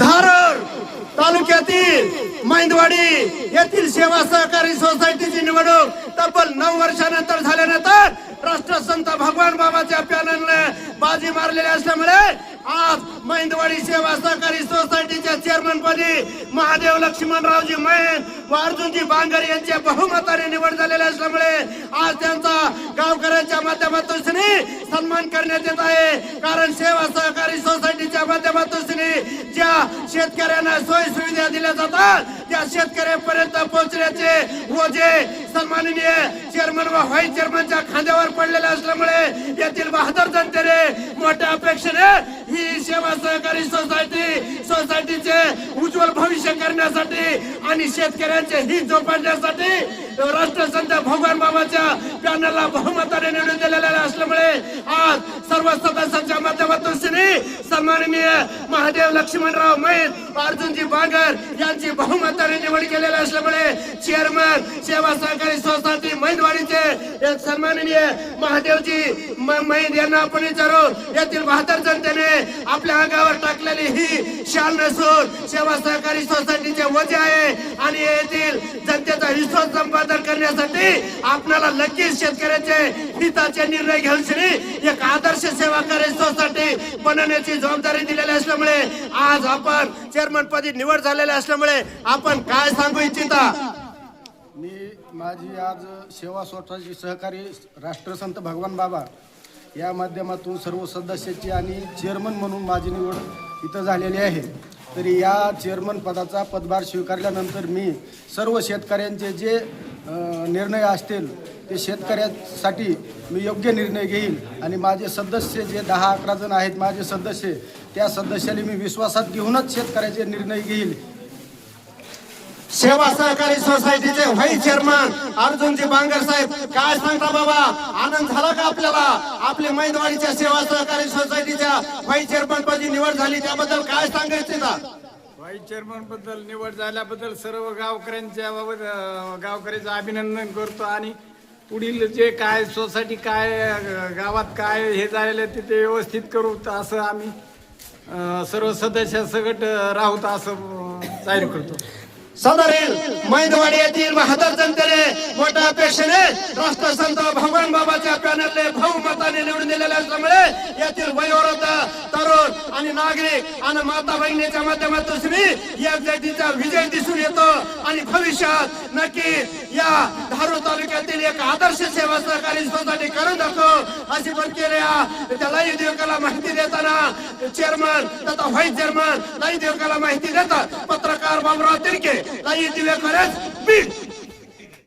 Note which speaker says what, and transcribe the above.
Speaker 1: धारोर तालुक्यातील मैंदवाडी येथील सेवा सहकारी सोसायटीची निवडणूक तब्बल 9 वर्षानंतर झाल्यानंतर राष्ट्रसंत भगवान बाबाच्या पॅनलने बाजी मारलेली असल्यामुळे आज मैंदवाडी सेवा सहकारी सोसायटीच्या चेअरमन पदी महादेव लक्ष्मणरावजी मैन व अर्जुनजी बांगर यांच्या बहुमताने निवड झालेली असल्यामुळे आज त्यांचा गावकऱ्यांच्या माध्यमातून सन्मान करण्यात येत आहे। कारण सेवा सहकारी सोसायटीच्या माध्यमातून ज्या शेतकऱ्यांना सोयी सुविधा दिल्या जातात त्या शेतकऱ्यांपर्यंत पोहोचण्याचे ओझे सन्माननीय चेअरमन व व्हाईस चेअरमनच्या खांद्यावर पडलेले असल्यामुळे येथील बहादर जनतेने मोठ्या अपेक्षेने ही सेवा सहकारी सोसायटीचे उज्ज्वल भविष्य करण्यासाठी आणि शेतकऱ्यांचे हित जोपासण्यासाठी राष्ट्रसंत भगवान बाबाच्या पॅनलला बहुमताने निवडून दिलेले असल्यामुळे आज सर्व सदस्यांच्या माध्यमातून सन्माननीय महादेव लक्ष्मणराव मैन अर्जुनजी बांगर यांची बहुमताने निवड केलेली असल्यामुळे चेअरमन सेवा सहकारी सोसायटी मैंदवाडीचे सन्माननीय महादेवजी मैन यांना आपण विचारू येथील बहादर जनतेने आपल्या अंगावर टाकलेली ही शाल नसून सेवा सहकारी सोसायटीचे ओझे आहे आणि येथील जनतेचा विश्वास संपादन करण्यासाठी आपल्याला नक्कीच शेतकऱ्याचे हिताचे निर्णय घेऊन एक आदर्श सेवाकारी सोसायटी बनवण्याची जबाबदारी दिलेली असल्यामुळे आज आपण चेअरमन पदी निवड झालेली असल्यामुळे आपण काय सांगू इच्छिता?
Speaker 2: माझी आज सेवा सोसायटी सहकारी राष्ट्रसंत भगवान बाबा या माध्यमातून सर्व सदस्याची आणि चेअरमन म्हणून माझी निवड इथं झालेली आहे। तरी या चेअरमन पदाचा पदभार स्वीकारल्यानंतर मी सर्व शेतकऱ्यांचे जे निर्णय असतील ते शेतकऱ्यासाठी मी योग्य निर्णय घेईल आणि माझे सदस्य जे 10-11 जण आहेत माझे सदस्य त्या सदस्याला मी विश्वासात घेऊनच शेतकऱ्याचे निर्णय घेईल।
Speaker 1: सेवा सहकारी सोसायटीचे व्हाईस चेअरमन अर्जुनजी बांगर साहेब काय सांगता बाबा? आनंद झाला का आपल्याला? आपली मैंदवाडीच्या सेवा सहकारी सोसायटीच्या व्हाईस चेअरमन पदी निवड झाली त्याबद्दल काय सांगायचं का?
Speaker 3: व्हाईस चेअरमन बद्दल निवड झाल्याबद्दल सर्व गावकऱ्यांच्या बाबत गावकऱ्याचं अभिनंदन करतो आणि पुढील जे काय सोसायटी काय गावात काय हे झालेलं तिथे व्यवस्थित करू असं आम्ही सर्व सदस्यासकट राहू असं जाहीर करतो।
Speaker 1: सदरील मैंदवाडी येथील बहादर जनतेने मोठ्या अपेक्षेने राष्ट्रसंत भगवान बाबाच्या पॅनलने बहुमताने निवडून दिलेले असल्यामुळे येथील वयोवृद्ध तरुण आणि नागरिक आणि माता बहिणीच्या माध्यमातून या जातीचा विजय दिसून येतो आणि भविष्यात नक्की या धारूर तालुक्यातील एक आदर्श सेवा सहकारी सोसायटी करून दाखवू अशी पण केल्या त्या लाई देवकाला माहिती देताना चेअरमन तथा व्हाईस चेअरमन लाई देवकाला माहिती देतात पत्रकार बाबुराव तिरके लाई दिवेकरच बीड।